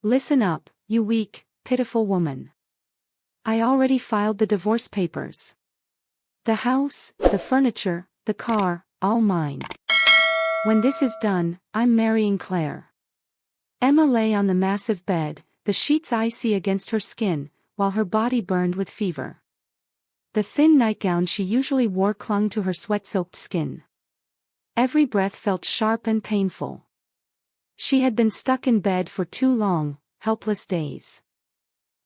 Listen up, you weak, pitiful woman. I already filed the divorce papers. The house, the furniture, the car, all mine. When this is done, I'm marrying Claire. Emma lay on the massive bed, the sheets icy against her skin, while her body burned with fever. The thin nightgown she usually wore clung to her sweat-soaked skin. Every breath felt sharp and painful. She had been stuck in bed for 2 long, helpless days.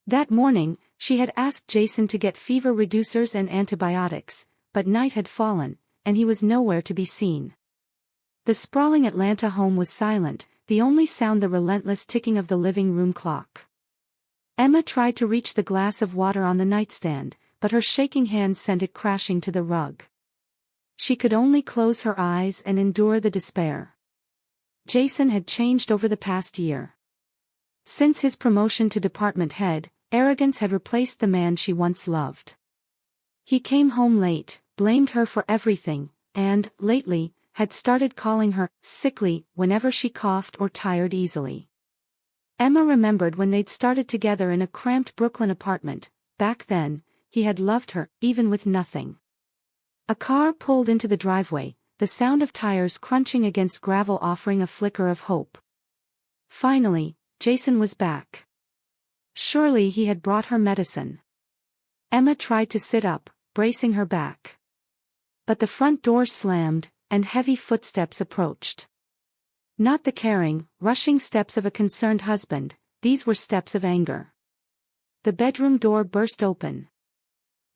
That morning, she had asked Jason to get fever reducers and antibiotics, but night had fallen, and he was nowhere to be seen. The sprawling Atlanta home was silent, the only sound the relentless ticking of the living room clock. Emma tried to reach the glass of water on the nightstand, but her shaking hands sent it crashing to the rug. She could only close her eyes and endure the despair. Jason had changed over the past year. Since his promotion to department head, arrogance had replaced the man she once loved. He came home late, blamed her for everything, and, lately, had started calling her sickly whenever she coughed or tired easily. Emma remembered when they'd started together in a cramped Brooklyn apartment. Back then, he had loved her, even with nothing. A car pulled into the driveway, the sound of tires crunching against gravel offering a flicker of hope. Finally, Jason was back. Surely he had brought her medicine. Emma tried to sit up, bracing her back. But the front door slammed, and heavy footsteps approached. Not the caring, rushing steps of a concerned husband, these were steps of anger. The bedroom door burst open.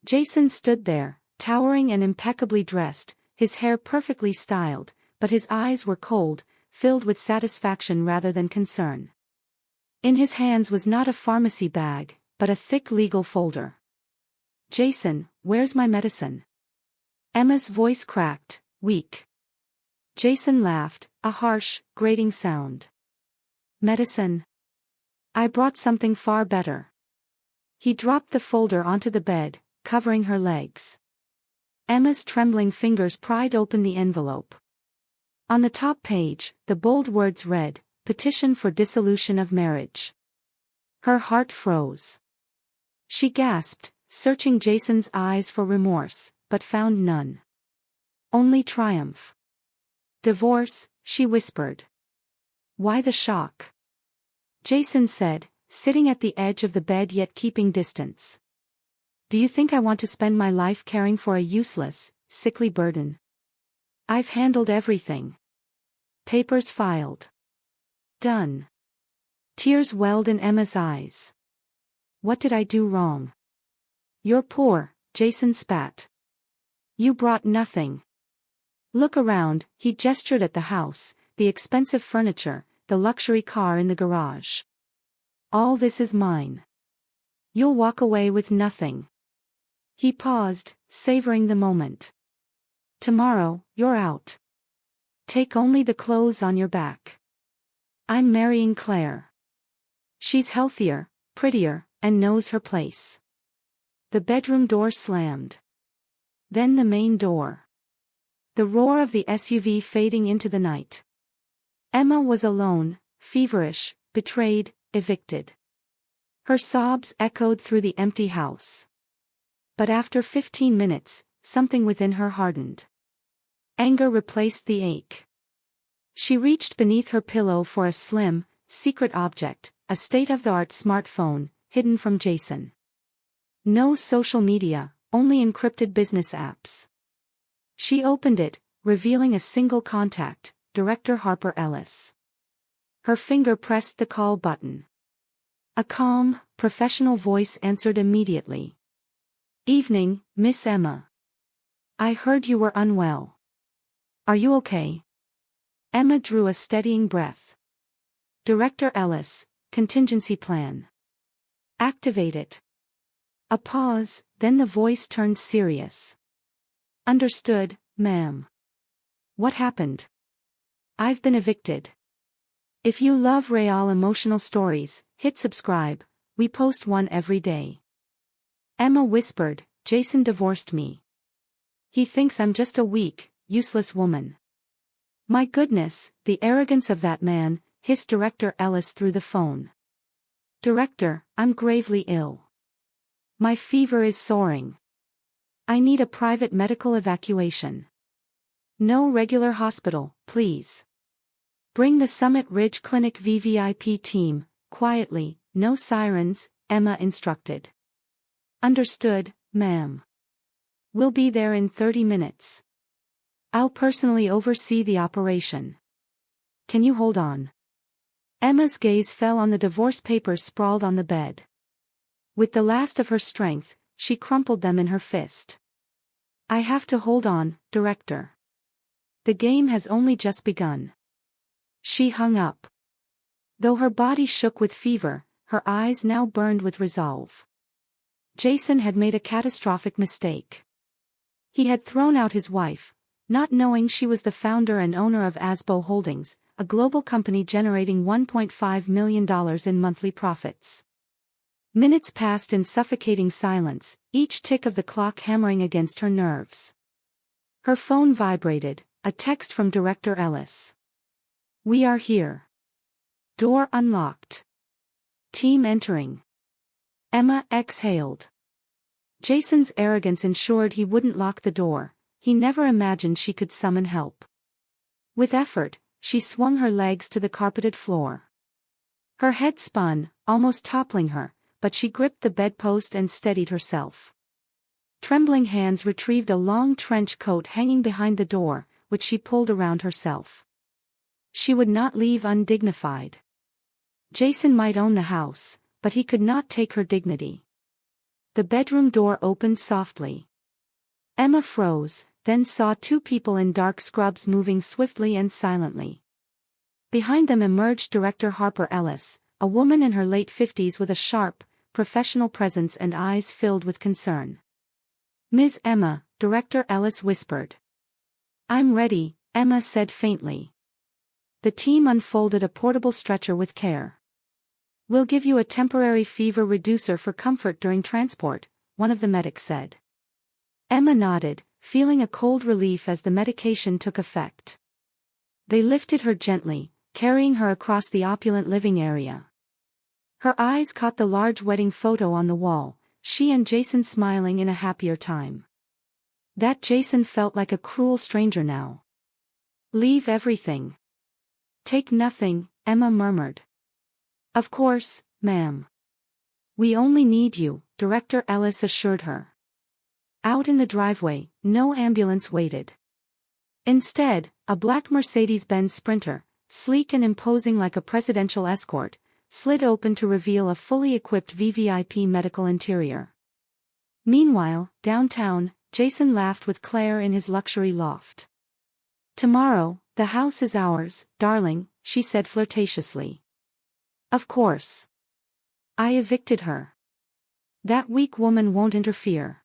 Jason stood there, towering and impeccably dressed, his hair perfectly styled, but his eyes were cold, filled with satisfaction rather than concern. In his hands was not a pharmacy bag, but a thick legal folder. "Jason, where's my medicine?" Emma's voice cracked, weak. Jason laughed, a harsh, grating sound. "Medicine? I brought something far better." He dropped the folder onto the bed, covering her legs. Emma's trembling fingers pried open the envelope. On the top page, the bold words read, "Petition for dissolution of marriage." Her heart froze. She gasped, searching Jason's eyes for remorse, but found none. Only triumph. "Divorce," she whispered. "Why the shock?" Jason said, sitting at the edge of the bed yet keeping distance. "Do you think I want to spend my life caring for a useless, sickly burden? I've handled everything. Papers filed. Done." Tears welled in Emma's eyes. "What did I do wrong?" "You're poor," Jason spat. "You brought nothing. Look around," he gestured at the house, the expensive furniture, the luxury car in the garage. "All this is mine. You'll walk away with nothing." He paused, savoring the moment. "Tomorrow, you're out. Take only the clothes on your back. I'm marrying Claire. She's healthier, prettier, and knows her place." The bedroom door slammed. Then the main door. The roar of the SUV fading into the night. Emma was alone, feverish, betrayed, evicted. Her sobs echoed through the empty house. But after 15 minutes, something within her hardened. Anger replaced the ache. She reached beneath her pillow for a slim, secret object, a state-of-the-art smartphone, hidden from Jason. No social media, only encrypted business apps. She opened it, revealing a single contact, Director Harper Ellis. Her finger pressed the call button. A calm, professional voice answered immediately. "Evening, Miss Emma. I heard you were unwell. Are you okay?" Emma drew a steadying breath. "Director Ellis, contingency plan. Activate it." A pause, then the voice turned serious. "Understood, ma'am. What happened?" "I've been evicted." If you love real emotional stories, hit subscribe, we post one every day. Emma whispered, "Jason divorced me. He thinks I'm just a weak, useless woman." "My goodness, the arrogance of that man," hissed Director Ellis through the phone. Director, I'm gravely ill. My fever is soaring. I need a private medical evacuation. No regular hospital, please. Bring the Summit Ridge Clinic VVIP team, quietly, no sirens, Emma instructed. Understood, ma'am. We'll be there in 30 minutes. I'll personally oversee the operation. Can you hold on? Emma's gaze fell on the divorce papers sprawled on the bed. With the last of her strength, she crumpled them in her fist. I have to hold on, Director. The game has only just begun. She hung up. Though her body shook with fever, her eyes now burned with resolve. Jason had made a catastrophic mistake. He had thrown out his wife, not knowing she was the founder and owner of Asbo Holdings, a global company generating $1.5 million in monthly profits. Minutes passed in suffocating silence, each tick of the clock hammering against her nerves. Her phone vibrated, a text from Director Ellis. We are here. Door unlocked. Team entering. Emma exhaled. Jason's arrogance ensured he wouldn't lock the door. He never imagined she could summon help. With effort, she swung her legs to the carpeted floor. Her head spun, almost toppling her, but she gripped the bedpost and steadied herself. Trembling hands retrieved a long trench coat hanging behind the door, which she pulled around herself. She would not leave undignified. Jason might own the house, but he could not take her dignity. The bedroom door opened softly. Emma froze, then saw two people in dark scrubs moving swiftly and silently. Behind them emerged Director Harper Ellis, a woman in her late 50s with a sharp, professional presence and eyes filled with concern. Ms. Emma, Director Ellis whispered. I'm ready, Emma said faintly. The team unfolded a portable stretcher with care. We'll give you a temporary fever reducer for comfort during transport, one of the medics said. Emma nodded, feeling a cold relief as the medication took effect. They lifted her gently, carrying her across the opulent living area. Her eyes caught the large wedding photo on the wall, she and Jason smiling in a happier time. That Jason felt like a cruel stranger now. Leave everything. Take nothing, Emma murmured. Of course, ma'am. We only need you, Director Ellis assured her. Out in the driveway, no ambulance waited. Instead, a black Mercedes-Benz Sprinter, sleek and imposing like a presidential escort, slid open to reveal a fully equipped VVIP medical interior. Meanwhile, downtown, Jason laughed with Claire in his luxury loft. Tomorrow, the house is ours, darling, she said flirtatiously. Of course. I evicted her. That weak woman won't interfere.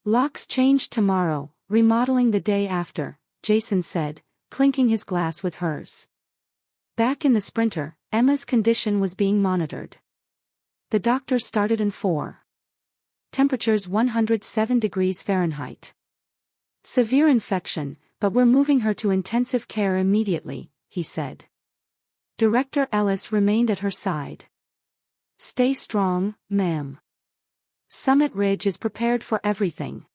Locks changed tomorrow, remodeling the day after, Jason said, clinking his glass with hers. Back in the Sprinter, Emma's condition was being monitored. The doctor started in 4. Temperatures 107 degrees Fahrenheit. Severe infection, but we're moving her to intensive care immediately, he said. Director Ellis remained at her side. Stay strong, ma'am. Summit Ridge is prepared for everything.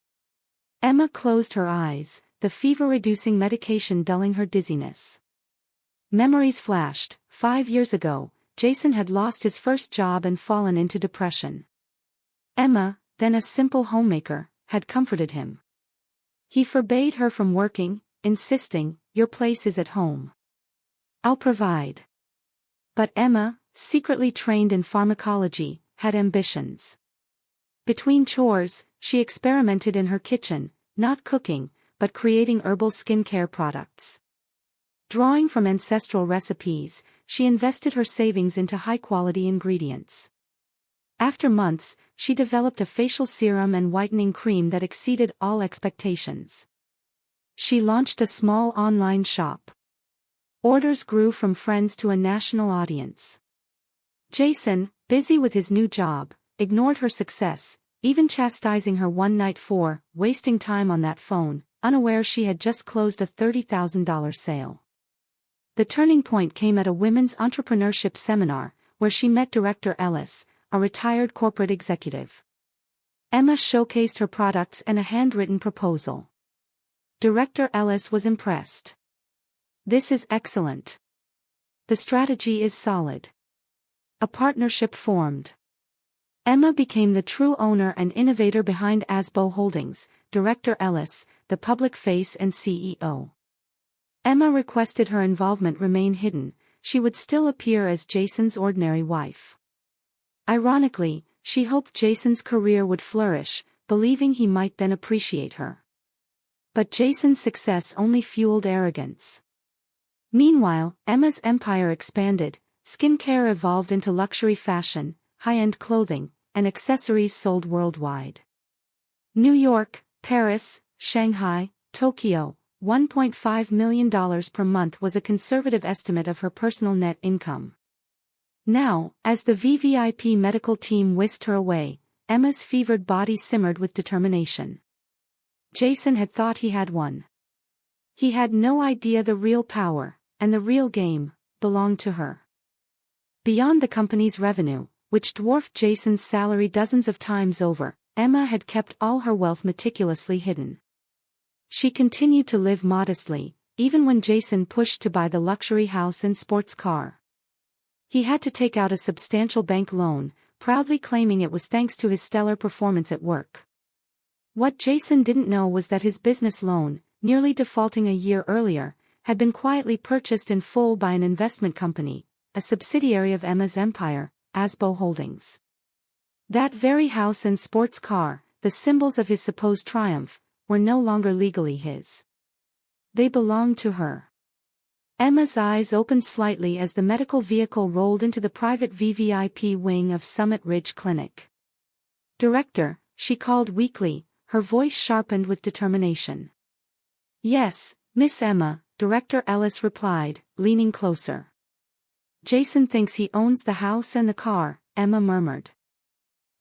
Emma closed her eyes, the fever-reducing medication dulling her dizziness. Memories flashed. 5 years ago, Jason had lost his first job and fallen into depression. Emma, then a simple homemaker, had comforted him. He forbade her from working, insisting, your place is at home. I'll provide. But Emma, secretly trained in pharmacology, had ambitions. Between chores, she experimented in her kitchen, not cooking, but creating herbal skincare products. Drawing from ancestral recipes, she invested her savings into high-quality ingredients. After months, she developed a facial serum and whitening cream that exceeded all expectations. She launched a small online shop. Orders grew from friends to a national audience. Jason, busy with his new job, ignored her success, even chastising her one night for wasting time on that phone, unaware she had just closed a $30,000 sale. The turning point came at a women's entrepreneurship seminar, where she met Director Ellis, a retired corporate executive. Emma showcased her products and a handwritten proposal. Director Ellis was impressed. "This is excellent. The strategy is solid." A partnership formed. Emma became the true owner and innovator behind ASBO Holdings, Director Ellis, the public face and CEO. Emma requested her involvement remain hidden. She would still appear as Jason's ordinary wife. Ironically, she hoped Jason's career would flourish, believing he might then appreciate her. But Jason's success only fueled arrogance. Meanwhile, Emma's empire expanded. Skincare evolved into luxury fashion, high-end clothing, and accessories sold worldwide. New York, Paris, Shanghai, Tokyo, $1.5 million per month was a conservative estimate of her personal net income. Now, as the VVIP medical team whisked her away, Emma's fevered body simmered with determination. Jason had thought he had won. He had no idea the real power, and the real game, belonged to her. Beyond the company's revenue, which dwarfed Jason's salary dozens of times over, Emma had kept all her wealth meticulously hidden. She continued to live modestly, even when Jason pushed to buy the luxury house and sports car. He had to take out a substantial bank loan, proudly claiming it was thanks to his stellar performance at work. What Jason didn't know was that his business loan, nearly defaulting a year earlier, had been quietly purchased in full by an investment company, a subsidiary of Emma's empire, ASBO Holdings. That very house and sports car, the symbols of his supposed triumph, were no longer legally his. They belonged to her. Emma's eyes opened slightly as the medical vehicle rolled into the private VVIP wing of Summit Ridge Clinic. "Director," she called weakly, her voice sharpened with determination. "Yes, Miss Emma," Director Ellis replied, leaning closer. "Jason thinks he owns the house and the car," Emma murmured.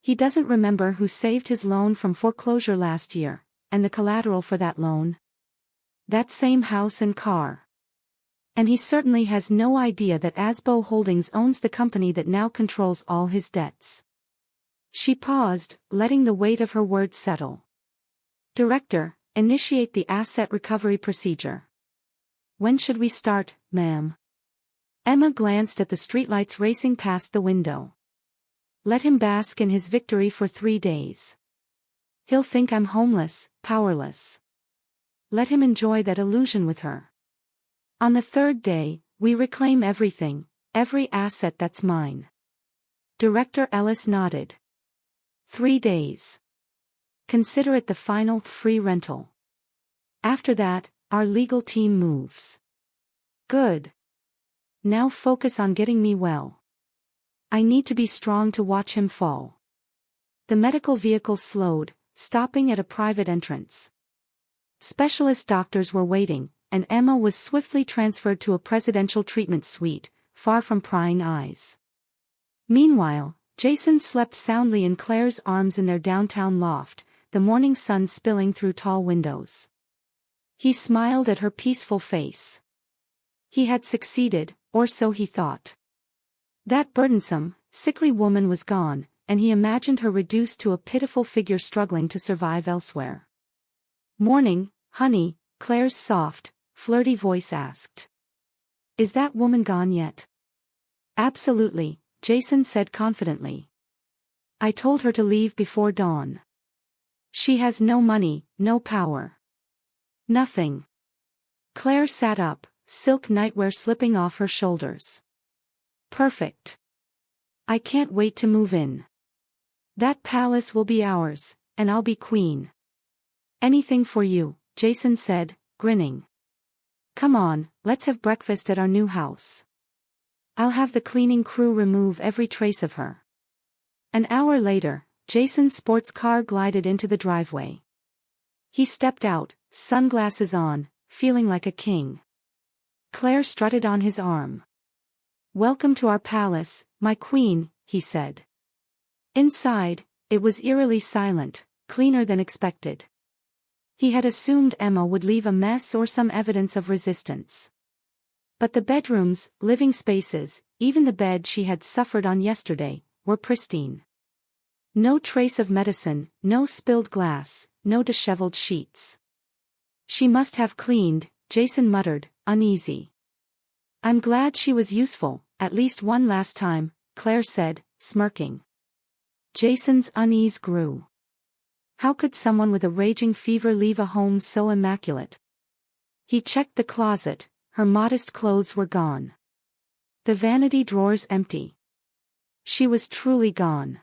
"He doesn't remember who saved his loan from foreclosure last year, and the collateral for that loan. That same house and car. And he certainly has no idea that ASBO Holdings owns the company that now controls all his debts." She paused, letting the weight of her words settle. "Director, initiate the asset recovery procedure." "When should we start, ma'am?" Emma glanced at the streetlights racing past the window. "Let him bask in his victory for 3 days. He'll think I'm homeless, powerless. Let him enjoy that illusion with her. On the 3rd day, we reclaim everything, every asset that's mine." Director Ellis nodded. 3 days. Consider it the final free rental. After that, our legal team moves. Good. Now focus on getting me well. I need to be strong to watch him fall. The medical vehicle slowed, stopping at a private entrance. Specialist doctors were waiting, and Emma was swiftly transferred to a presidential treatment suite, far from prying eyes. Meanwhile, Jason slept soundly in Claire's arms in their downtown loft, the morning sun spilling through tall windows. He smiled at her peaceful face. He had succeeded, or so he thought. That burdensome, sickly woman was gone, and he imagined her reduced to a pitiful figure struggling to survive elsewhere. "Morning, honey," Claire's soft, flirty voice asked. "Is that woman gone yet?" "Absolutely," Jason said confidently. "I told her to leave before dawn. She has no money, no power. Nothing." Claire sat up, silk nightwear slipping off her shoulders. "Perfect. I can't wait to move in. That palace will be ours, and I'll be queen." "Anything for you," Jason said, grinning. "Come on, let's have breakfast at our new house. I'll have the cleaning crew remove every trace of her." An hour later, Jason's sports car glided into the driveway. He stepped out, sunglasses on, feeling like a king. Claire strutted on his arm. "Welcome to our palace, my queen," he said. Inside, it was eerily silent, cleaner than expected. He had assumed Emma would leave a mess or some evidence of resistance. But the bedrooms, living spaces, even the bed she had suffered on yesterday, were pristine. No trace of medicine, no spilled glass, no disheveled sheets. She must have cleaned, Jason muttered, uneasy. I'm glad she was useful, at least one last time, Claire said, smirking. Jason's unease grew. How could someone with a raging fever leave a home so immaculate? He checked the closet, her modest clothes were gone. The vanity drawers empty. She was truly gone.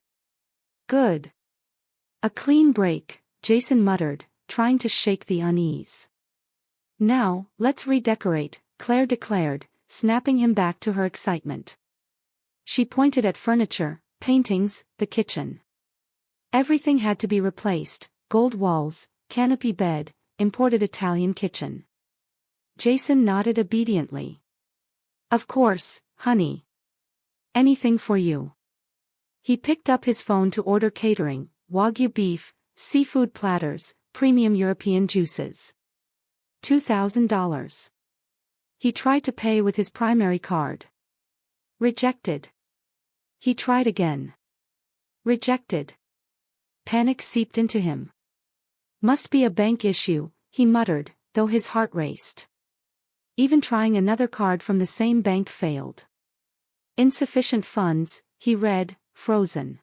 Good. A clean break, Jason muttered, trying to shake the unease. Now, let's redecorate, Claire declared, snapping him back to her excitement. She pointed at furniture, paintings, the kitchen. Everything had to be replaced, gold walls, canopy bed, imported Italian kitchen. Jason nodded obediently. Of course, honey. Anything for you. He picked up his phone to order catering, Wagyu beef, seafood platters, premium European juices. $2,000. He tried to pay with his primary card. Rejected. He tried again. Rejected. Panic seeped into him. Must be a bank issue, he muttered, though his heart raced. Even trying another card from the same bank failed. Insufficient funds, he read, frozen.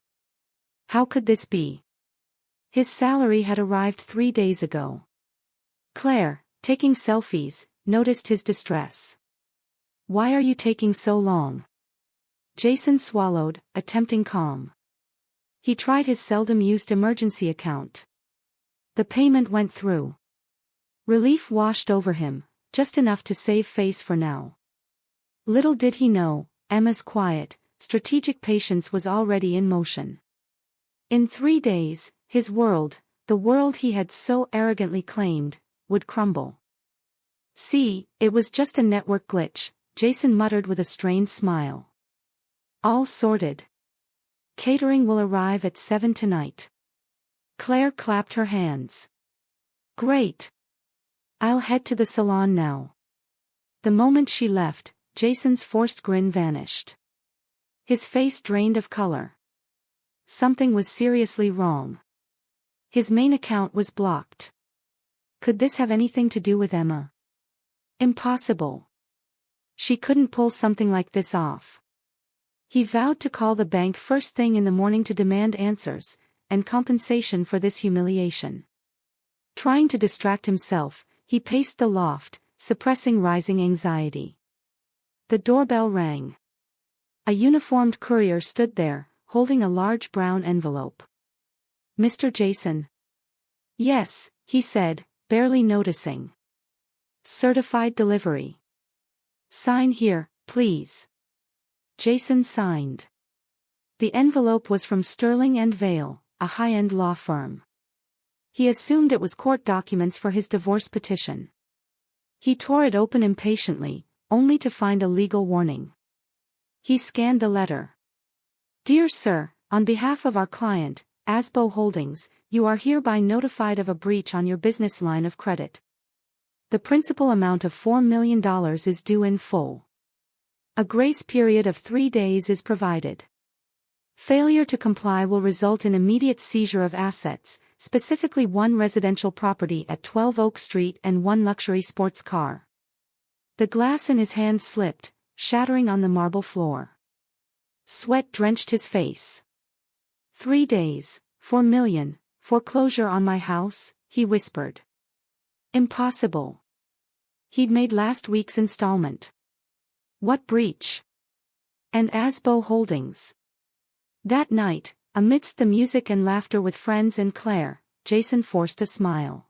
How could this be? His salary had arrived 3 days ago. Claire, taking selfies, noticed his distress. Why are you taking so long? Jason swallowed, attempting calm. He tried his seldom-used emergency account. The payment went through. Relief washed over him, just enough to save face for now. Little did he know, Emma's quiet, strategic patience was already in motion. In 3 days, his world, the world he had so arrogantly claimed, would crumble. See, it was just a network glitch, Jason muttered with a strained smile. All sorted. Catering will arrive at 7 tonight. Claire clapped her hands. Great. I'll head to the salon now. The moment she left, Jason's forced grin vanished. His face drained of color. Something was seriously wrong. His main account was blocked. Could this have anything to do with Emma? Impossible. She couldn't pull something like this off. He vowed to call the bank first thing in the morning to demand answers, and compensation for this humiliation. Trying to distract himself, he paced the loft, suppressing rising anxiety. The doorbell rang. A uniformed courier stood there, holding a large brown envelope. Mr. Jason? Yes, he said, barely noticing. Certified delivery. Sign here, please. Jason signed. The envelope was from Sterling and Vale, a high-end law firm. He assumed it was court documents for his divorce petition. He tore it open impatiently, only to find a legal warning. He scanned the letter. Dear Sir, on behalf of our client, Asbo Holdings, you are hereby notified of a breach on your business line of credit. The principal amount of $4 million is due in full. A grace period of 3 days is provided. Failure to comply will result in immediate seizure of assets, specifically 1 residential property at 12 Oak Street and 1 luxury sports car. The glass in his hand slipped, shattering on the marble floor. Sweat drenched his face. 3 days, $4 million, foreclosure on my house, he whispered. Impossible. He'd made last week's installment. What breach? And Asbo Holdings. That night, amidst the music and laughter with friends and Claire, Jason forced a smile.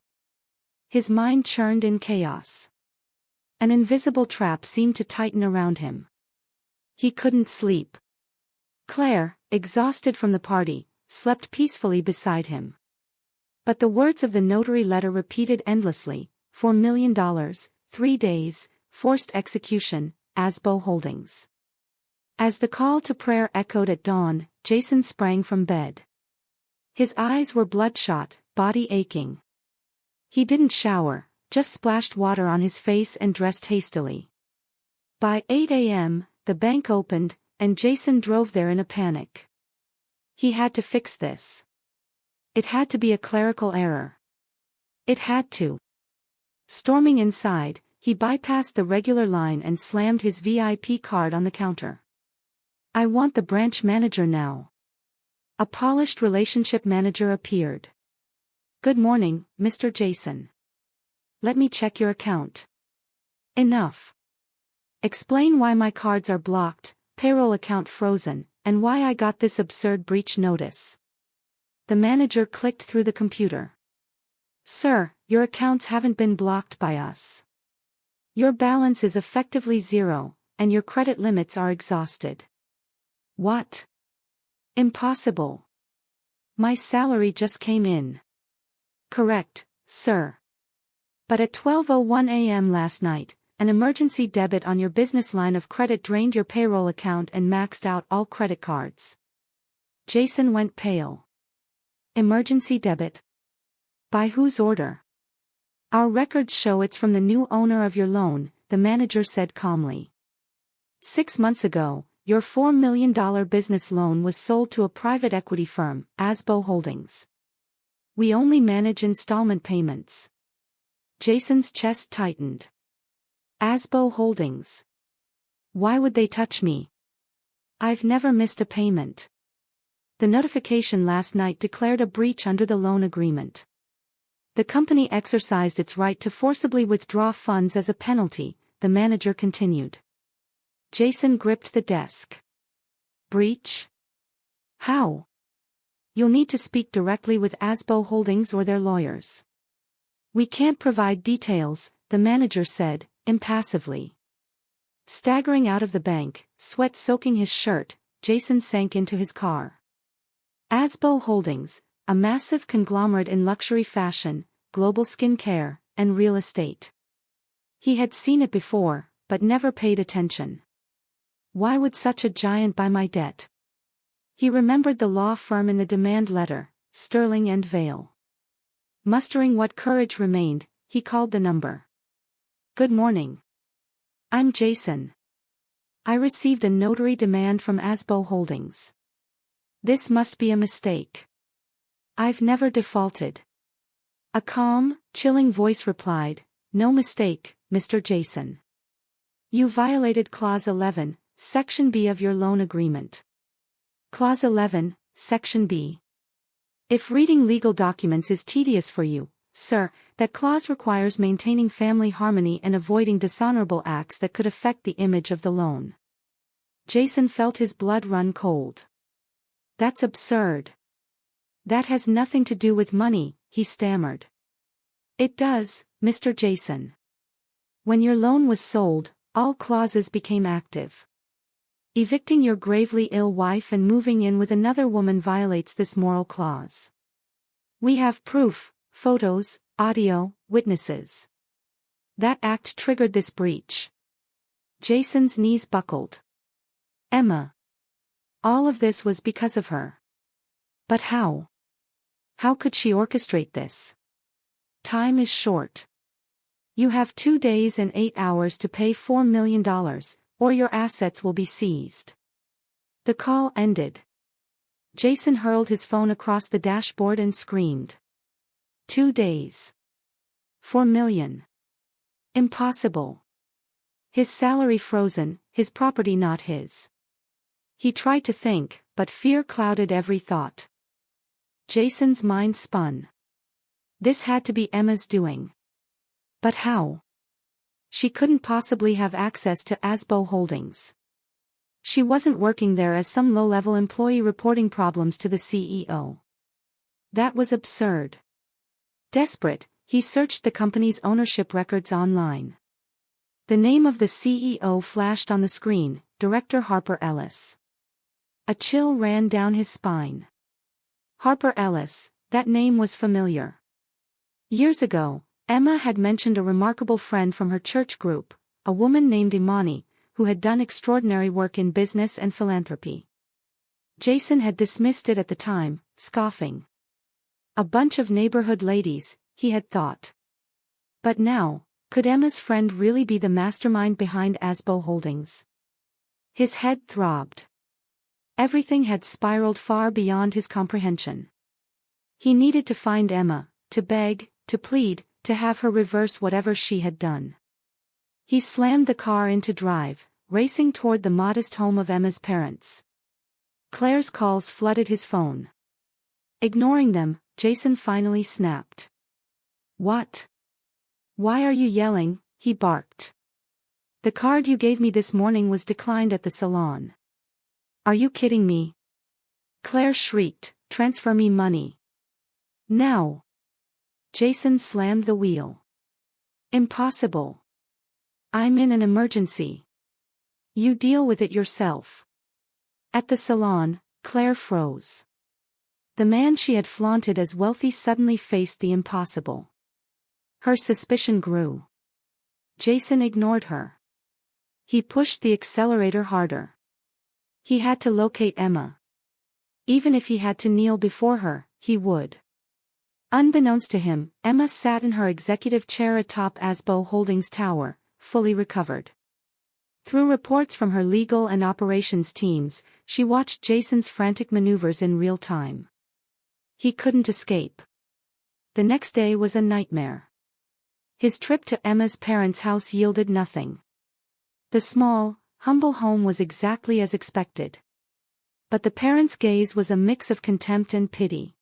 His mind churned in chaos. An invisible trap seemed to tighten around him. He couldn't sleep. Claire, exhausted from the party, slept peacefully beside him. But the words of the notary letter repeated endlessly, $4 million, 3 days, forced execution, Asbo Holdings. As the call to prayer echoed at dawn, Jason sprang from bed. His eyes were bloodshot, body aching. He didn't shower, just splashed water on his face and dressed hastily. By 8 a.m., the bank opened, and Jason drove there in a panic. He had to fix this. It had to be a clerical error. It had to. Storming inside, he bypassed the regular line and slammed his VIP card on the counter. "I want the branch manager now." A polished relationship manager appeared. "Good morning, Mr. Jason. Let me check your account." "Enough. Explain why my cards are blocked, payroll account frozen, and why I got this absurd breach notice." The manager clicked through the computer. "Sir, your accounts haven't been blocked by us. Your balance is effectively zero, and your credit limits are exhausted." "What? Impossible. My salary just came in." "Correct, sir. But at 12:01 a.m. last night, an emergency debit on your business line of credit drained your payroll account and maxed out all credit cards." Jason went pale. "Emergency debit? By whose order?" "Our records show it's from the new owner of your loan," the manager said calmly. 6 months ago, your $4 million business loan was sold to a private equity firm, Asbo Holdings. We only manage installment payments." Jason's chest tightened. Asbo Holdings. Why would they touch me? I've never missed a payment. The notification last night declared a breach under the loan agreement. The company exercised its right to forcibly withdraw funds as a penalty, the manager continued. Jason gripped the desk. "Breach? How?" "You'll need to speak directly with Asbo Holdings or their lawyers." "We can't provide details," the manager said, impassively. Staggering out of the bank, sweat soaking his shirt, Jason sank into his car. Asbo Holdings, a massive conglomerate in luxury fashion, global skincare, and real estate. He had seen it before, but never paid attention. Why would such a giant buy my debt? He remembered the law firm in the demand letter, Sterling and Vale. Mustering what courage remained, he called the number. "Good morning. I'm Jason. I received a notary demand from Asbo Holdings. This must be a mistake. I've never defaulted." A calm, chilling voice replied, "No mistake, Mr. Jason. You violated Clause 11, Section B of your loan agreement." Clause 11, Section B. If reading legal documents is tedious for you, sir, that clause requires maintaining family harmony and avoiding dishonorable acts that could affect the image of the loan. Jason felt his blood run cold. "That's absurd. That has nothing to do with money," he stammered. "It does, Mr. Jason. When your loan was sold, all clauses became active. Evicting your gravely ill wife and moving in with another woman violates this moral clause. We have proof, photos, audio, witnesses. That act triggered this breach." Jason's knees buckled. "Emma. All of this was because of her. But how? How could she orchestrate this? Time is short. You have 2 days and 8 hours to pay $4 million, or your assets will be seized." The call ended. Jason hurled his phone across the dashboard and screamed. 2 days. $4 million. Impossible. His salary frozen, his property not his. He tried to think, but fear clouded every thought. Jason's mind spun. This had to be Emma's doing. But how? She couldn't possibly have access to Asbo Holdings. She wasn't working there as some low-level employee reporting problems to the CEO. That was absurd. Desperate, he searched the company's ownership records online. The name of the CEO flashed on the screen, Director Harper Ellis. A chill ran down his spine. Harper Ellis, that name was familiar. Years ago, Emma had mentioned a remarkable friend from her church group, a woman named Imani, who had done extraordinary work in business and philanthropy. Jason had dismissed it at the time, scoffing. A bunch of neighborhood ladies, he had thought. But now, Could Emma's friend really be the mastermind behind Asbo Holdings? His head throbbed. Everything had spiraled far beyond his comprehension. He needed to find Emma, to beg, to plead, to have her reverse whatever she had done. He slammed the car into drive, racing toward the modest home of Emma's parents. Claire's calls flooded his phone. Ignoring them, Jason finally snapped. "What? Why are you yelling?" he barked. "The card you gave me this morning was declined at the salon." "Are you kidding me?" Claire shrieked, "Transfer me money. Now." Jason slammed the wheel. "Impossible. I'm in an emergency. You deal with it yourself." At the salon, Claire froze. The man she had flaunted as wealthy suddenly faced the impossible. Her suspicion grew. Jason ignored her. He pushed the accelerator harder. He had to locate Emma. Even if he had to kneel before her, he would. Unbeknownst to him, Emma sat in her executive chair atop Asbo Holdings Tower, fully recovered. Through reports from her legal and operations teams, she watched Jason's frantic maneuvers in real time. He couldn't escape. The next day was a nightmare. His trip to Emma's parents' house yielded nothing. The small, humble home was exactly as expected. But the parents' gaze was a mix of contempt and pity.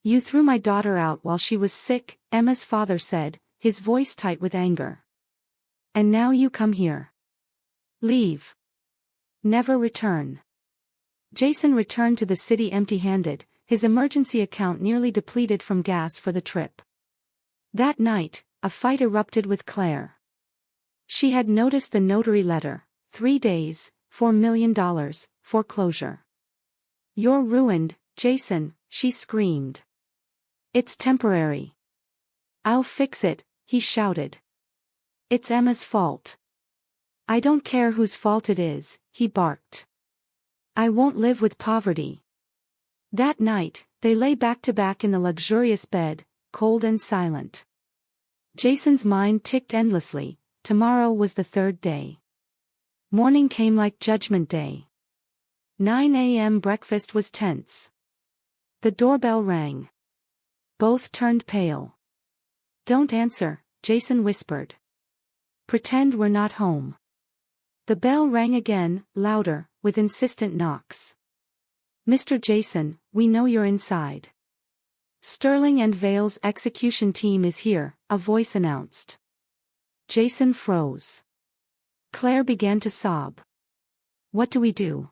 "You threw my daughter out while she was sick," Emma's father said, his voice tight with anger. "And now you come here. Leave. Never return." Jason returned to the city empty-handed, his emergency account nearly depleted from gas for the trip. That night, a fight erupted with Claire. She had noticed the notary letter, 3 days, $4 million, foreclosure. "You're ruined, Jason," she screamed. "It's temporary. I'll fix it," he shouted. "It's Emma's fault." "I don't care whose fault it is," he barked. "I won't live with poverty." That night, they lay back to back in the luxurious bed, cold and silent. Jason's mind ticked endlessly. Tomorrow was the 3rd day. Morning came like Judgment Day. 9 a.m. breakfast was tense. The doorbell rang. Both turned pale. "Don't answer," Jason whispered. "Pretend we're not home." The bell rang again, louder, with insistent knocks. "Mr. Jason, we know you're inside." "Sterling and Vale's execution team is here," a voice announced. Jason froze. Claire began to sob. "What do we do?"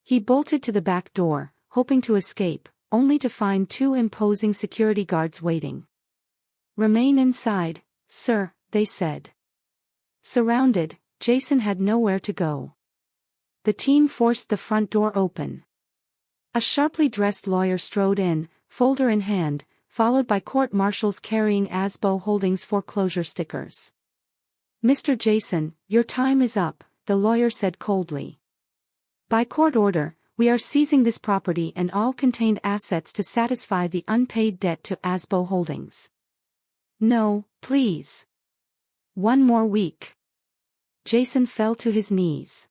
He bolted to the back door, hoping to escape, only to find 2 imposing security guards waiting. "Remain inside, sir," they said. Surrounded, Jason had nowhere to go. The team forced the front door open. A sharply dressed lawyer strode in, folder in hand, followed by court marshals carrying Asbo Holdings foreclosure stickers. "Mr. Jason, your time is up," the lawyer said coldly. "By court order, we are seizing this property and all contained assets to satisfy the unpaid debt to Asbo Holdings." "No, please. One more week." Jason fell to his knees.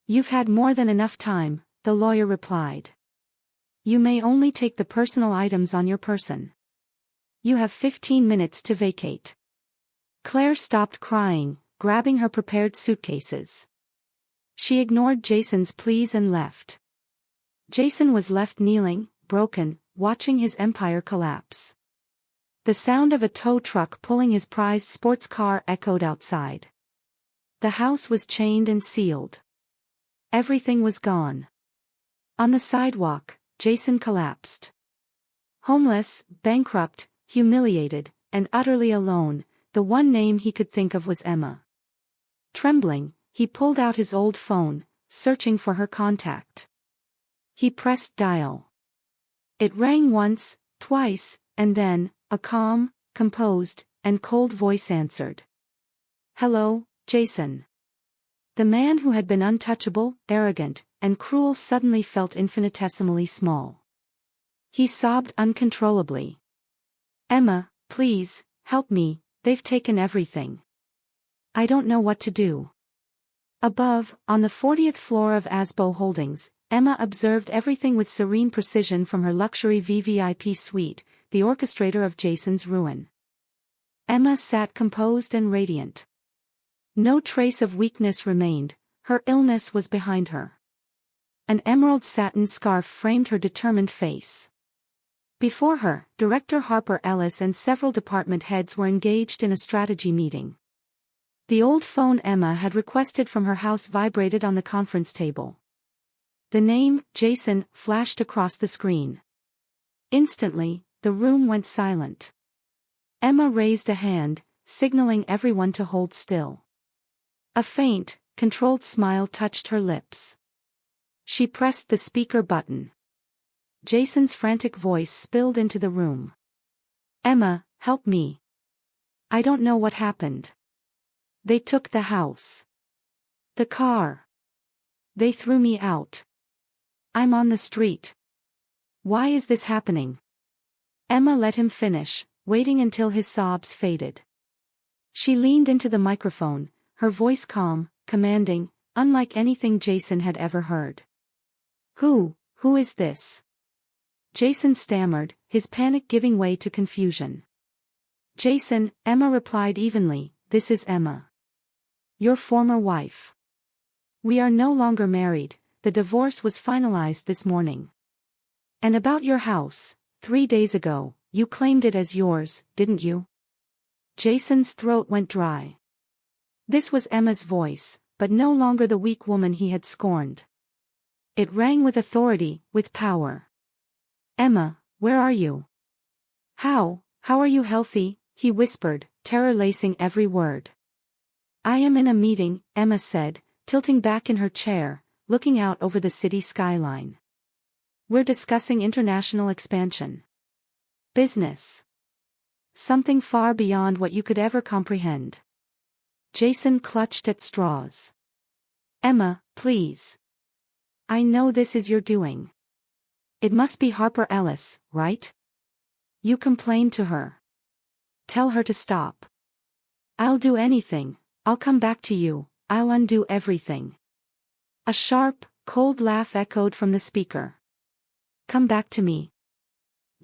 "You've had more than enough time," the lawyer replied. "You may only take the personal items on your person. You have 15 minutes to vacate." Claire stopped crying, grabbing her prepared suitcases. She ignored Jason's pleas and left. Jason was left kneeling, broken, watching his empire collapse. The sound of a tow truck pulling his prized sports car echoed outside. The house was chained and sealed. Everything was gone. On the sidewalk, Jason collapsed. Homeless, bankrupt, humiliated, and utterly alone, the one name he could think of was Emma. Trembling, he pulled out his old phone, searching for her contact. He pressed dial. It rang once, twice, and then, a calm, composed, and cold voice answered. "Hello, Jason." The man who had been untouchable, arrogant, and cruel suddenly felt infinitesimally small. He sobbed uncontrollably. "Emma, please, help me, they've taken everything. I don't know what to do. Above, on the 40th floor of Asbo Holdings, Emma observed everything with serene precision from her luxury VVIP suite, the orchestrator of Jason's ruin. Emma sat composed and radiant. No trace of weakness remained, her illness was behind her. An emerald satin scarf framed her determined face. Before her, Director Harper Ellis and several department heads were engaged in a strategy meeting. The old phone Emma had requested from her house vibrated on the conference table. The name, Jason, flashed across the screen. Instantly, the room went silent. Emma raised a hand, signaling everyone to hold still. A faint, controlled smile touched her lips. She pressed the speaker button. Jason's frantic voice spilled into the room. Emma, help me. I don't know what happened. They took the house. The car. They threw me out. I'm on the street. Why is this happening? Emma let him finish, waiting until his sobs faded. She leaned into the microphone, her voice calm, commanding, unlike anything Jason had ever heard. Who is this? Jason stammered, his panic giving way to confusion. Jason, Emma replied evenly, this is Emma. Your former wife. We are no longer married, the divorce was finalized this morning. And about your house, 3 days ago, you claimed it as yours, didn't you? Jason's throat went dry. This was Emma's voice, but no longer the weak woman he had scorned. It rang with authority, with power. Emma, where are you? How are you healthy? He whispered, terror lacing every word. I am in a meeting, Emma said, tilting back in her chair, looking out over the city skyline. We're discussing international expansion. Business. Something far beyond what you could ever comprehend. Jason clutched at straws. Emma, please. I know this is your doing. It must be Harper Ellis, right? You complained to her. Tell her to stop. I'll do anything, I'll come back to you, I'll undo everything. A sharp, cold laugh echoed from the speaker. Come back to me.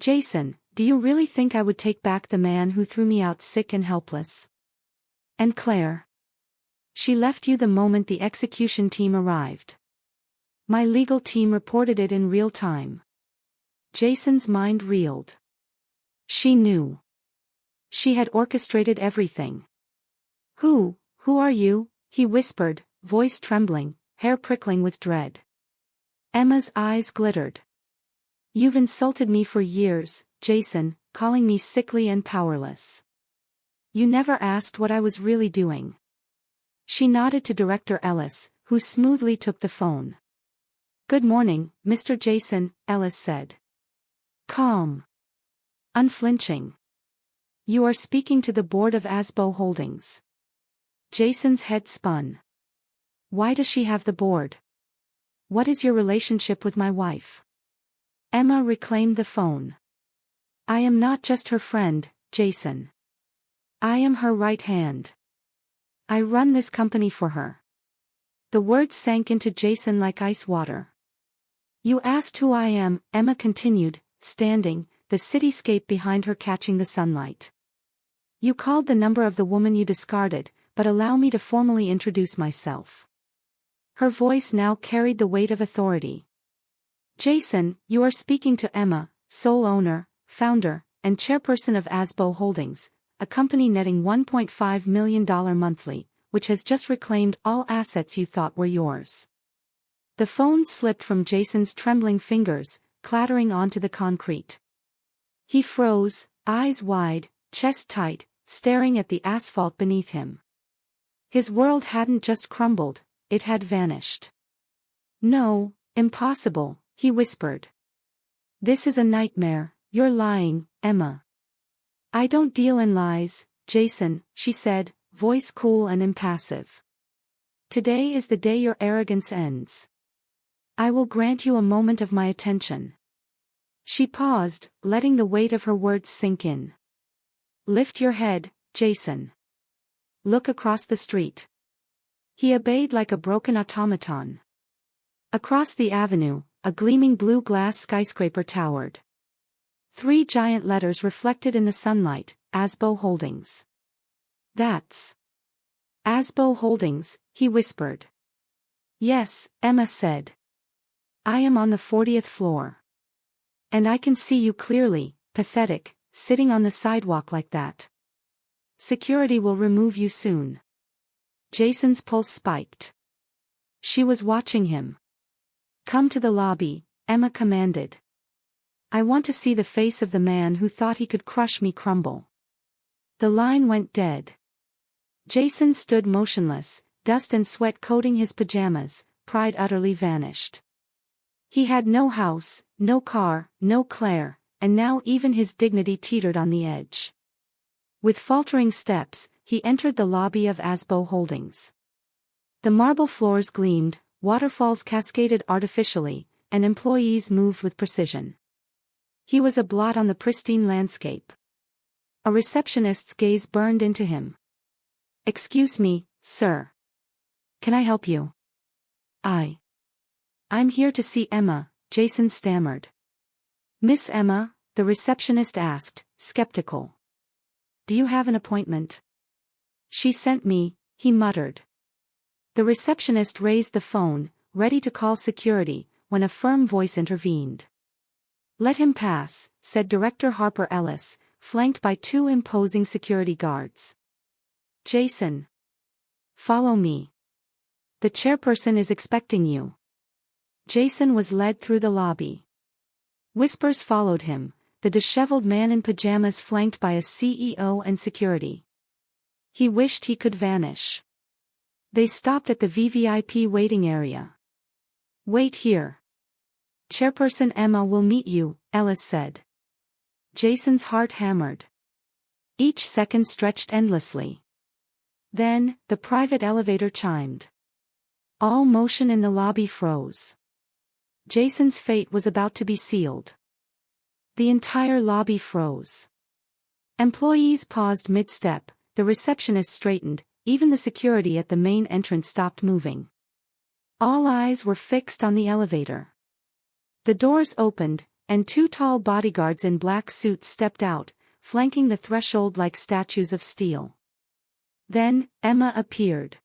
Jason, do you really think I would take back the man who threw me out sick and helpless? And Claire? She left you the moment the execution team arrived. My legal team reported it in real time. Jason's mind reeled. She knew. She had orchestrated everything. Who are you? He whispered, voice trembling, hair prickling with dread. Emma's eyes glittered. You've insulted me for years, Jason, calling me sickly and powerless. You never asked what I was really doing. She nodded to Director Ellis, who smoothly took the phone. Good morning, Mr. Jason, Ellis said. Calm. Unflinching. You are speaking to the board of Asbo Holdings. Jason's head spun. Why does she have the board? What is your relationship with my wife? Emma reclaimed the phone. I am not just her friend, Jason. I am her right hand. I run this company for her. The words sank into Jason like ice water. You asked who I am, Emma continued, standing, the cityscape behind her catching the sunlight. You called the number of the woman you discarded, but allow me to formally introduce myself. Her voice now carried the weight of authority. Jason, you are speaking to Emma, sole owner, founder, and chairperson of Asbo Holdings, a company netting $1.5 million monthly, which has just reclaimed all assets you thought were yours. The phone slipped from Jason's trembling fingers, clattering onto the concrete. He froze, eyes wide, chest tight, staring at the asphalt beneath him. His world hadn't just crumbled, it had vanished. No, impossible, he whispered. This is a nightmare, you're lying, Emma. I don't deal in lies, Jason, she said, voice cool and impassive. Today is the day your arrogance ends. I will grant you a moment of my attention. She paused, letting the weight of her words sink in. Lift your head, Jason. Look across the street. He obeyed like a broken automaton. Across the avenue, a gleaming blue glass skyscraper towered. 3 giant letters reflected in the sunlight, Asbo Holdings. That's Asbo Holdings, he whispered. Yes, Emma said. I am on the 40th floor. And I can see you clearly, pathetic, sitting on the sidewalk like that. Security will remove you soon. Jason's pulse spiked. She was watching him. Come to the lobby, Emma commanded. I want to see the face of the man who thought he could crush me crumble. The line went dead. Jason stood motionless, dust and sweat coating his pajamas, pride utterly vanished. He had no house, no car, no Claire, and now even his dignity teetered on the edge. With faltering steps, he entered the lobby of Asbo Holdings. The marble floors gleamed, waterfalls cascaded artificially, and employees moved with precision. He was a blot on the pristine landscape. A receptionist's gaze burned into him. Excuse me, sir. Can I help you? I'm here to see Emma, Jason stammered. Miss Emma, the receptionist asked, skeptical. Do you have an appointment? She sent me, he muttered. The receptionist raised the phone, ready to call security, when a firm voice intervened. Let him pass, said Director Harper Ellis, flanked by 2 imposing security guards. Jason. Follow me. The chairperson is expecting you. Jason was led through the lobby. Whispers followed him, the disheveled man in pajamas flanked by a CEO and security. He wished he could vanish. They stopped at the VVIP waiting area. Wait here. Chairperson Emma will meet you, Ellis said. Jason's heart hammered. Each second stretched endlessly. Then, the private elevator chimed. All motion in the lobby froze. Jason's fate was about to be sealed. The entire lobby froze. Employees paused mid-step, the receptionist straightened, even the security at the main entrance stopped moving. All eyes were fixed on the elevator. The doors opened, and 2 tall bodyguards in black suits stepped out, flanking the threshold like statues of steel. Then, Emma appeared.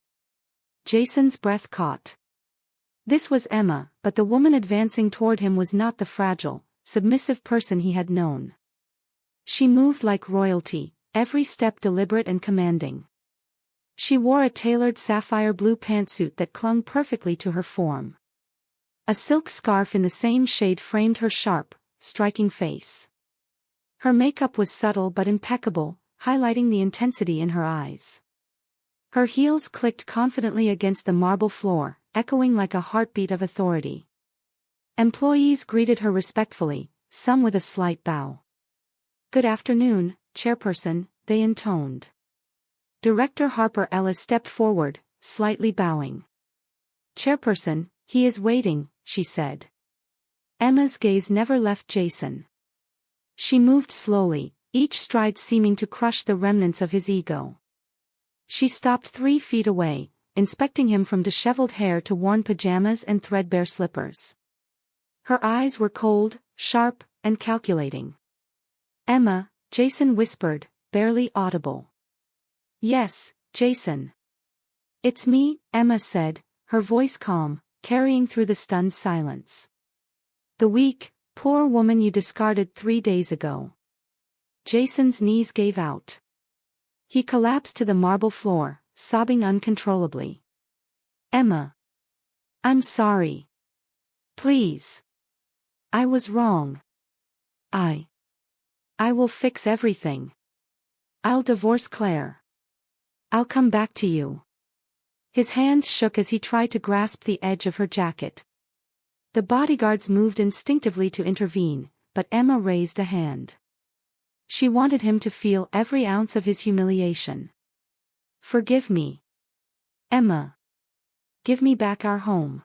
Jason's breath caught. This was Emma, but the woman advancing toward him was not the fragile, submissive person he had known. She moved like royalty, every step deliberate and commanding. She wore a tailored sapphire blue pantsuit that clung perfectly to her form. A silk scarf in the same shade framed her sharp, striking face. Her makeup was subtle but impeccable, highlighting the intensity in her eyes. Her heels clicked confidently against the marble floor, echoing like a heartbeat of authority. Employees greeted her respectfully, some with a slight bow. Good afternoon, Chairperson, they intoned. Director Harper Ellis stepped forward, slightly bowing. Chairperson, he is waiting, she said. Emma's gaze never left Jason. She moved slowly, each stride seeming to crush the remnants of his ego. She stopped 3 feet away, inspecting him from disheveled hair to worn pajamas and threadbare slippers. Her eyes were cold, sharp, and calculating. Emma, Jason whispered, barely audible. Yes, Jason. It's me, Emma said, her voice calm, carrying through the stunned silence. The weak, poor woman you discarded 3 days ago. Jason's knees gave out. He collapsed to the marble floor, sobbing uncontrollably. Emma. I'm sorry. Please. I was wrong. I will fix everything. I'll divorce Claire. I'll come back to you. His hands shook as he tried to grasp the edge of her jacket. The bodyguards moved instinctively to intervene, but Emma raised a hand. She wanted him to feel every ounce of his humiliation. Forgive me. Emma. Give me back our home.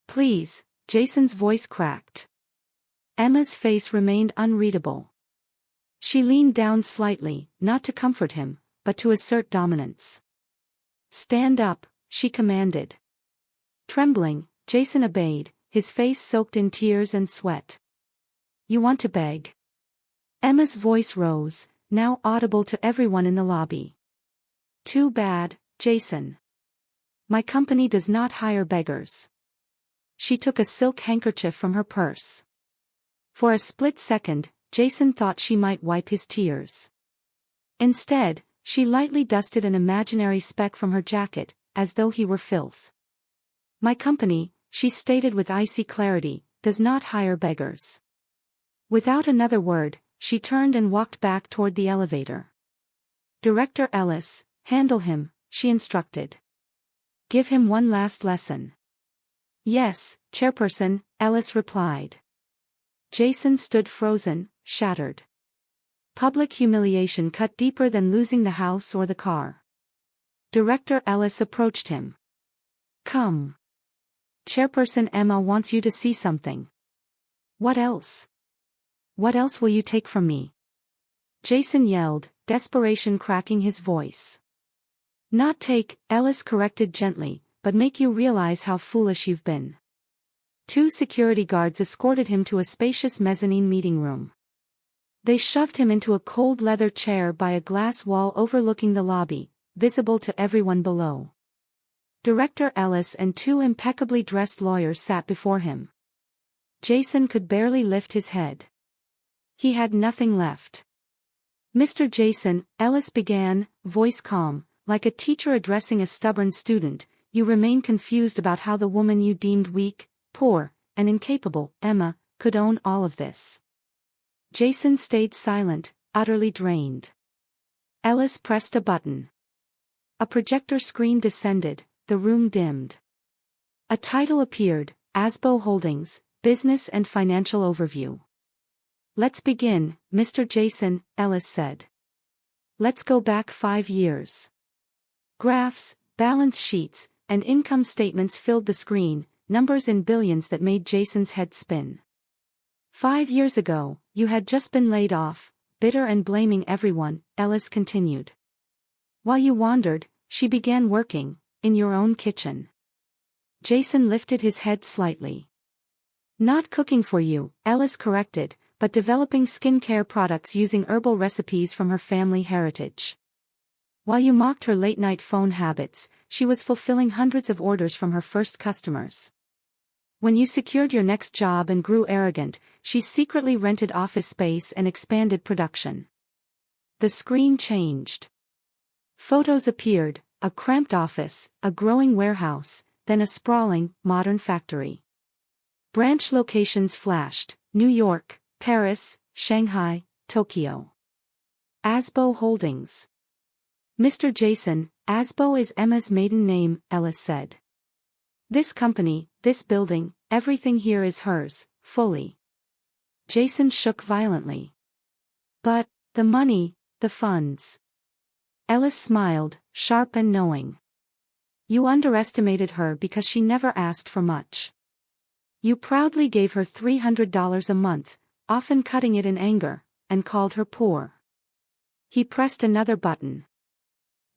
Please, Jason's voice cracked. Emma's face remained unreadable. She leaned down slightly, not to comfort him, but to assert dominance. "Stand up," she commanded. Trembling, Jason obeyed, his face soaked in tears and sweat. "You want to beg?" Emma's voice rose, now audible to everyone in the lobby. "Too bad, Jason. My company does not hire beggars." She took a silk handkerchief from her purse. For a split second, Jason thought she might wipe his tears. Instead, she lightly dusted an imaginary speck from her jacket, as though he were filth. "My company," she stated with icy clarity, "does not hire beggars." Without another word, she turned and walked back toward the elevator. "Director Ellis, handle him," she instructed. "Give him one last lesson." "Yes, Chairperson," Ellis replied. Jason stood frozen, shattered. Public humiliation cut deeper than losing the house or the car. Director Ellis approached him. "Come. Chairperson Emma wants you to see something." "What else? What else will you take from me?" Jason yelled, desperation cracking his voice. "Not take," Ellis corrected gently, "but make you realize how foolish you've been." 2 security guards escorted him to a spacious mezzanine meeting room. They shoved him into a cold leather chair by a glass wall overlooking the lobby, visible to everyone below. Director Ellis and 2 impeccably dressed lawyers sat before him. Jason could barely lift his head. He had nothing left. "Mr. Jason," Ellis began, voice calm, like a teacher addressing a stubborn student, "you remain confused about how the woman you deemed weak, poor, and incapable, Emma, could own all of this." Jason stayed silent, utterly drained. Ellis pressed a button. A projector screen descended, the room dimmed. A title appeared, Asbo Holdings, Business and Financial Overview. "Let's begin, Mr. Jason," Ellis said. "Let's go back 5 years." Graphs, balance sheets, and income statements filled the screen, numbers in billions that made Jason's head spin. 5 years ago, you had just been laid off, bitter and blaming everyone, Ellis continued. While you wandered, she began working, in your own kitchen. Jason lifted his head slightly. "Not cooking for you," Ellis corrected, "but developing skincare products using herbal recipes from her family heritage. While you mocked her late-night phone habits, she was fulfilling hundreds of orders from her first customers. When you secured your next job and grew arrogant, she secretly rented office space and expanded production." The screen changed. Photos appeared, a cramped office, a growing warehouse, then a sprawling, modern factory. Branch locations flashed, New York, Paris, Shanghai, Tokyo. Asbo Holdings. "Mr. Jason, Asbo is Emma's maiden name," Ellis said. "This company, this building, everything here is hers, fully." Jason shook violently. "But, the money, the funds." Ellis smiled, sharp and knowing. "You underestimated her because she never asked for much. You proudly gave her $300 a month, often cutting it in anger, and called her poor." He pressed another button.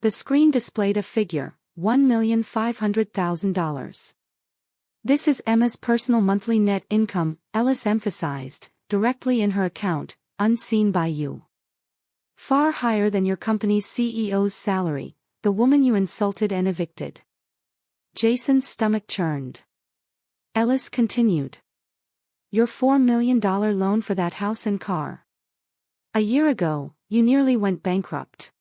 The screen displayed a figure, $1,500,000. "This is Emma's personal monthly net income," Ellis emphasized, "directly in her account, unseen by you. Far higher than your company's CEO's salary, the woman you insulted and evicted." Jason's stomach churned. Ellis continued. "Your $4 million loan for that house and car. A year ago, you nearly went bankrupt.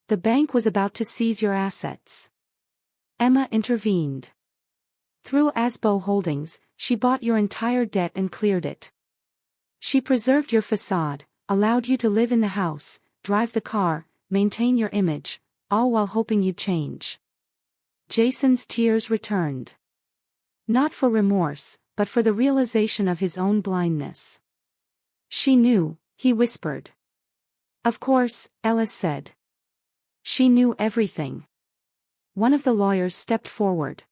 The bank was about to seize your assets. Emma intervened. Through Asbo Holdings, she bought your entire debt and cleared it. She preserved your facade, allowed you to live in the house, drive the car, maintain your image, all while hoping you'd change." Jason's tears returned. Not for remorse, but for the realization of his own blindness. "She knew," he whispered. "Of course," Ellis said. "She knew everything." One of the lawyers stepped forward.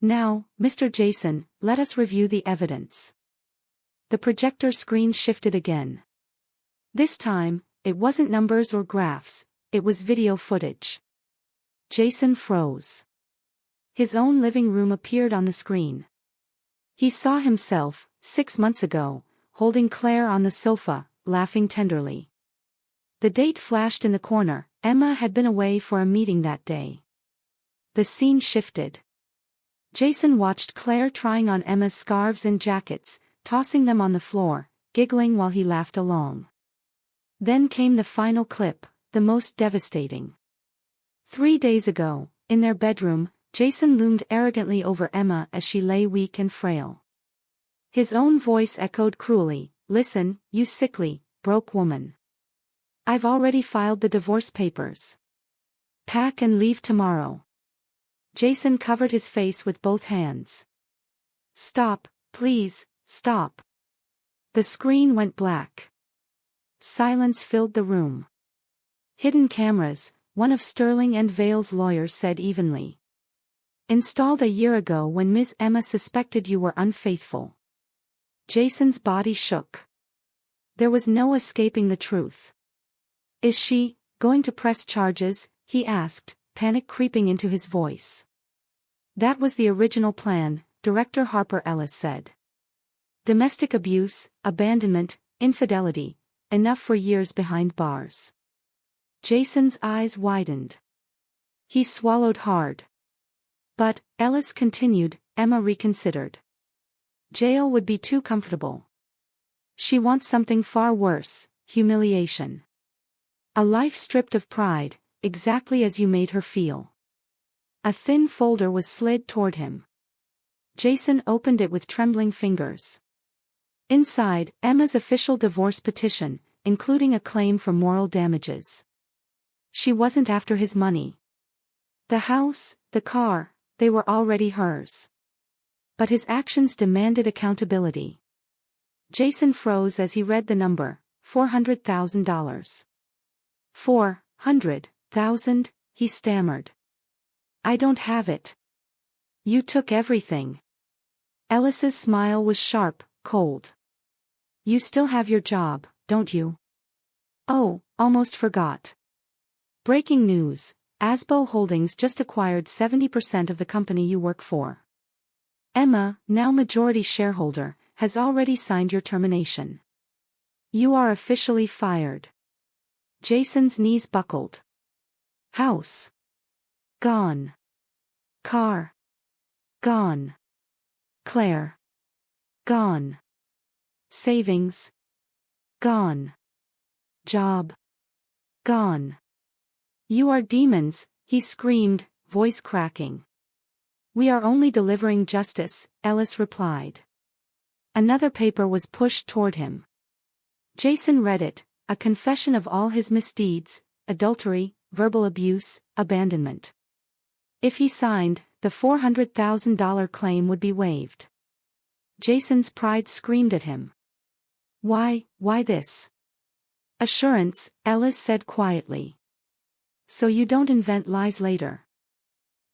"Now, Mr. Jason, let us review the evidence." The projector screen shifted again. This time, it wasn't numbers or graphs, it was video footage. Jason froze. His own living room appeared on the screen. He saw himself, 6 months ago, holding Claire on the sofa, laughing tenderly. The date flashed in the corner. Emma had been away for a meeting that day. The scene shifted. Jason watched Claire trying on Emma's scarves and jackets, tossing them on the floor, giggling while he laughed along. Then came the final clip, the most devastating. 3 days ago, in their bedroom, Jason loomed arrogantly over Emma as she lay weak and frail. His own voice echoed cruelly, "Listen, you sickly, broke woman. I've already filed the divorce papers. Pack and leave tomorrow." Jason covered his face with both hands. "Stop, please, stop." The screen went black. Silence filled the room. "Hidden cameras," one of Sterling and Vale's lawyers said evenly. "Installed a year ago when Ms. Emma suspected you were unfaithful." Jason's body shook. There was no escaping the truth. "Is she going to press charges?" he asked, panic creeping into his voice. "That was the original plan," Director Harper Ellis said. "Domestic abuse, abandonment, infidelity, enough for years behind bars." Jason's eyes widened. He swallowed hard. "But," Ellis continued, "Emma reconsidered. Jail would be too comfortable. She wants something far worse, humiliation. A life stripped of pride, exactly as you made her feel." A thin folder was slid toward him. Jason opened it with trembling fingers. Inside, Emma's official divorce petition, including a claim for moral damages. She wasn't after his money. The house, the car, they were already hers. But his actions demanded accountability. Jason froze as he read the number, $400,000. $400,000, he stammered. "I don't have it. You took everything." Ellis's smile was sharp, cold. "You still have your job, don't you?" "Oh, almost forgot. Breaking news, Asbo Holdings just acquired 70% of the company you work for. Emma, now majority shareholder, has already signed your termination. You are officially fired." Jason's knees buckled. House gone. Car gone. Claire gone. Savings gone. Job gone. "You are demons," he screamed, voice cracking. "We are only delivering justice," Ellis replied. Another paper was pushed toward him. Jason read it, a confession of all his misdeeds, adultery, verbal abuse, abandonment. If he signed, the $400,000 claim would be waived. Jason's pride screamed at him. Why this?" "Assurance," Ellis said quietly. "So you don't invent lies later."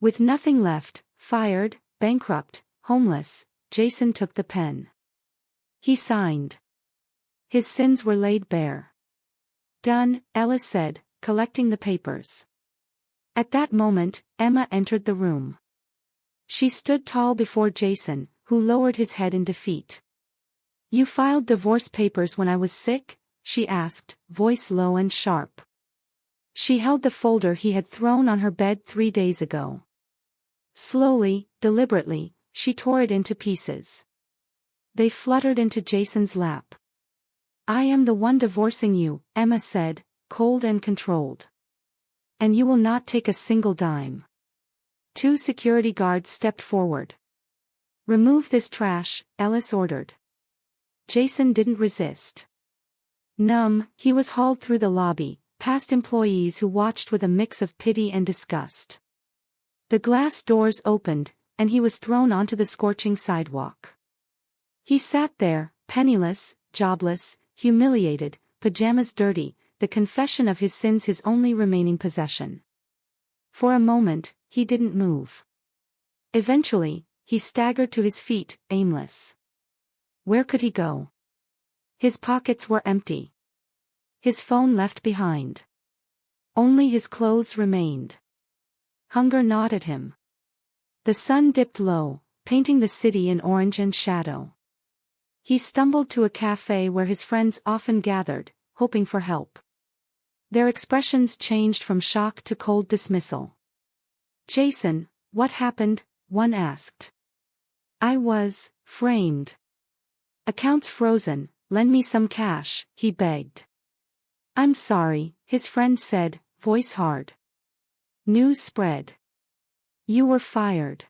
With nothing left, fired, bankrupt, homeless, Jason took the pen. He signed. His sins were laid bare. "Done," Ellis said, collecting the papers. At that moment, Emma entered the room. She stood tall before Jason, who lowered his head in defeat. "You filed divorce papers when I was sick?" she asked, voice low and sharp. She held the folder he had thrown on her bed 3 days ago. Slowly, deliberately, she tore it into pieces. They fluttered into Jason's lap. "I am the one divorcing you," Emma said, cold and controlled. "And you will not take a single dime." 2 security guards stepped forward. "Remove this trash," Ellis ordered. Jason didn't resist. Numb, he was hauled through the lobby, past employees who watched with a mix of pity and disgust. The glass doors opened, and he was thrown onto the scorching sidewalk. He sat there, penniless, jobless, humiliated, pajamas dirty, the confession of his sins his only remaining possession. For a moment, he didn't move. Eventually, he staggered to his feet, aimless. Where could he go? His pockets were empty. His phone left behind. Only his clothes remained. Hunger gnawed at him. The sun dipped low, painting the city in orange and shadow. He stumbled to a cafe where his friends often gathered, hoping for help. Their expressions changed from shock to cold dismissal. "Jason, what happened?" one asked. "I was framed. Accounts frozen, lend me some cash," he begged. "I'm sorry," his friend said, voice hard. News spread. "You were fired.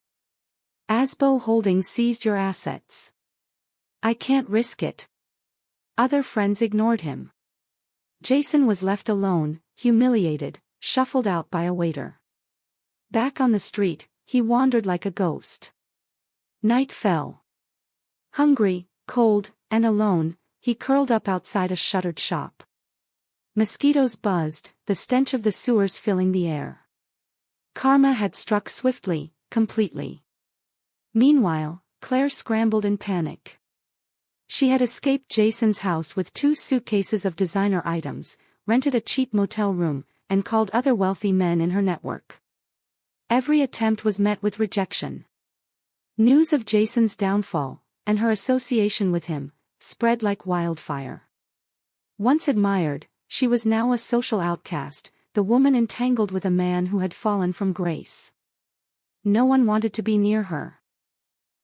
Asbo Holdings seized your assets." "I can't risk it." Other friends ignored him. Jason was left alone, humiliated, shuffled out by a waiter. Back on the street, he wandered like a ghost. Night fell. Hungry, cold, and alone, he curled up outside a shuttered shop. Mosquitoes buzzed, the stench of the sewers filling the air. Karma had struck swiftly, completely. Meanwhile, Claire scrambled in panic. She had escaped Jason's house with 2 suitcases of designer items, rented a cheap motel room, and called other wealthy men in her network. Every attempt was met with rejection. News of Jason's downfall, and her association with him, spread like wildfire. Once admired, she was now a social outcast, the woman entangled with a man who had fallen from grace. No one wanted to be near her.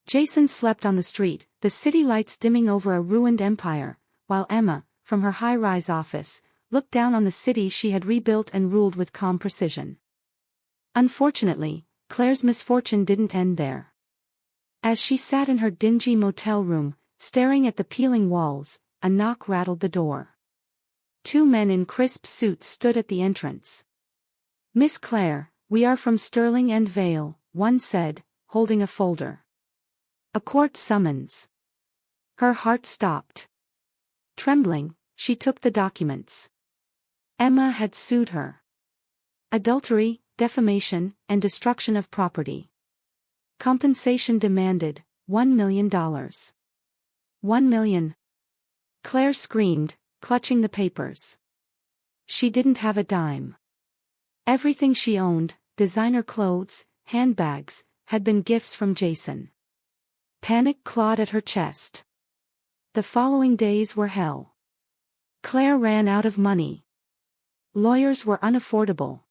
Jason slept on the street, the city lights dimming over a ruined empire, while Emma, from her high-rise office, looked down on the city she had rebuilt and ruled with calm precision. Unfortunately, Claire's misfortune didn't end there. As she sat in her dingy motel room, staring at the peeling walls, a knock rattled the door. 2 men in crisp suits stood at the entrance. "Miss Claire, we are from Sterling and Vale," one said, holding a folder. "A court summons." Her heart stopped. Trembling, she took the documents. Emma had sued her. Adultery, defamation, and destruction of property. Compensation demanded, $1 million. $1 million. Claire screamed, clutching the papers. She didn't have a dime. Everything she owned, designer clothes, handbags, had been gifts from Jason. Panic clawed at her chest. The following days were hell. Claire ran out of money. Lawyers were unaffordable.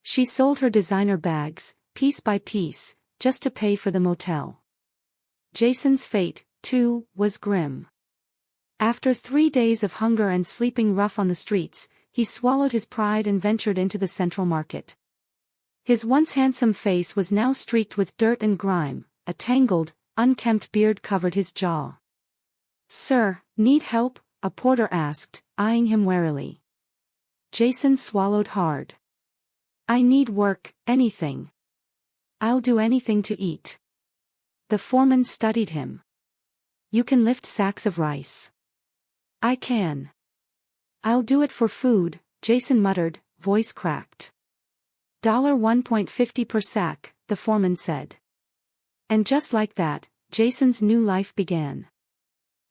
She sold her designer bags, piece by piece, just to pay for the motel. Jason's fate, too, was grim. After 3 days of hunger and sleeping rough on the streets, he swallowed his pride and ventured into the Central Market. His once handsome face was now streaked with dirt and grime, a tangled, unkempt beard covered his jaw. "Sir, need help?" a porter asked, eyeing him warily. Jason swallowed hard. "I need work, anything. I'll do anything to eat." The foreman studied him. "You can lift sacks of rice." "I can." "I'll do it for food," Jason muttered, voice cracked. $1.50 per sack, the foreman said. And just like that, Jason's new life began.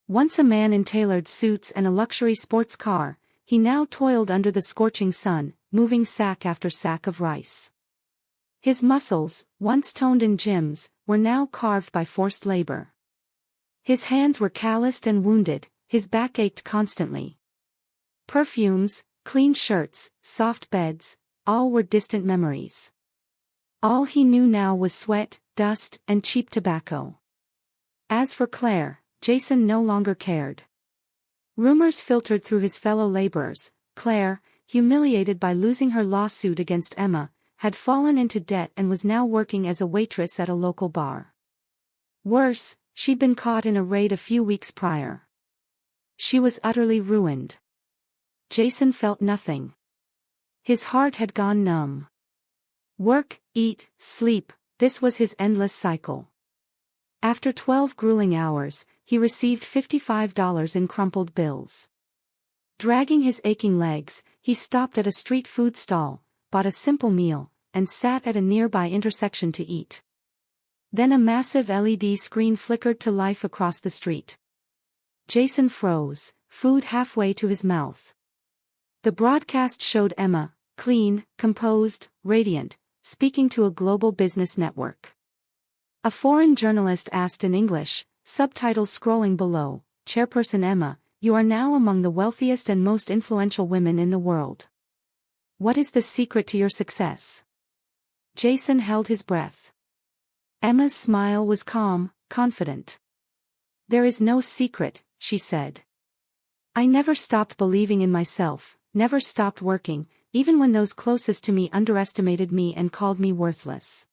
Once a man in tailored suits and a luxury sports car, he now toiled under the scorching sun, moving sack after sack of rice. His muscles, once toned in gyms, were now carved by forced labor. His hands were calloused and wounded, his back ached constantly. Perfumes, clean shirts, soft beds, all were distant memories. All he knew now was sweat, dust, and cheap tobacco. As for Claire, Jason no longer cared. Rumors filtered through his fellow laborers. Claire, humiliated by losing her lawsuit against Emma, had fallen into debt and was now working as a waitress at a local bar. Worse, she'd been caught in a raid a few weeks prior. She was utterly ruined. Jason felt nothing. His heart had gone numb. Work, eat, sleep, this was his endless cycle. After 12 grueling hours, he received $55 in crumpled bills. Dragging his aching legs, he stopped at a street food stall, bought a simple meal, and sat at a nearby intersection to eat. Then a massive LED screen flickered to life across the street. Jason froze, food halfway to his mouth. The broadcast showed Emma, clean, composed, radiant, speaking to a global business network. A foreign journalist asked in English, subtitles scrolling below, "Chairperson Emma, you are now among the wealthiest and most influential women in the world. What is the secret to your success?" Jason held his breath. Emma's smile was calm, confident. "There is no secret," she said. "I never stopped believing in myself, never stopped working, even when those closest to me underestimated me and called me worthless."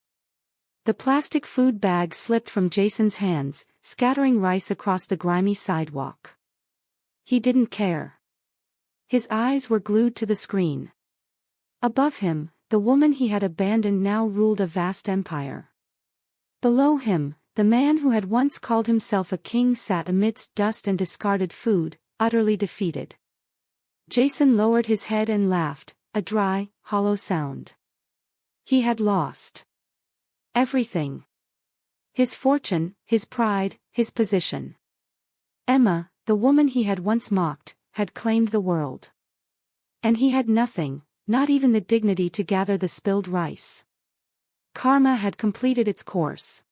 The plastic food bag slipped from Jason's hands, scattering rice across the grimy sidewalk. He didn't care. His eyes were glued to the screen. Above him, the woman he had abandoned now ruled a vast empire. Below him, the man who had once called himself a king sat amidst dust and discarded food, utterly defeated. Jason lowered his head and laughed, a dry, hollow sound. He had lost everything. His fortune, his pride, his position. Emma, the woman he had once mocked, had claimed the world. And he had nothing, not even the dignity to gather the spilled rice. Karma had completed its course.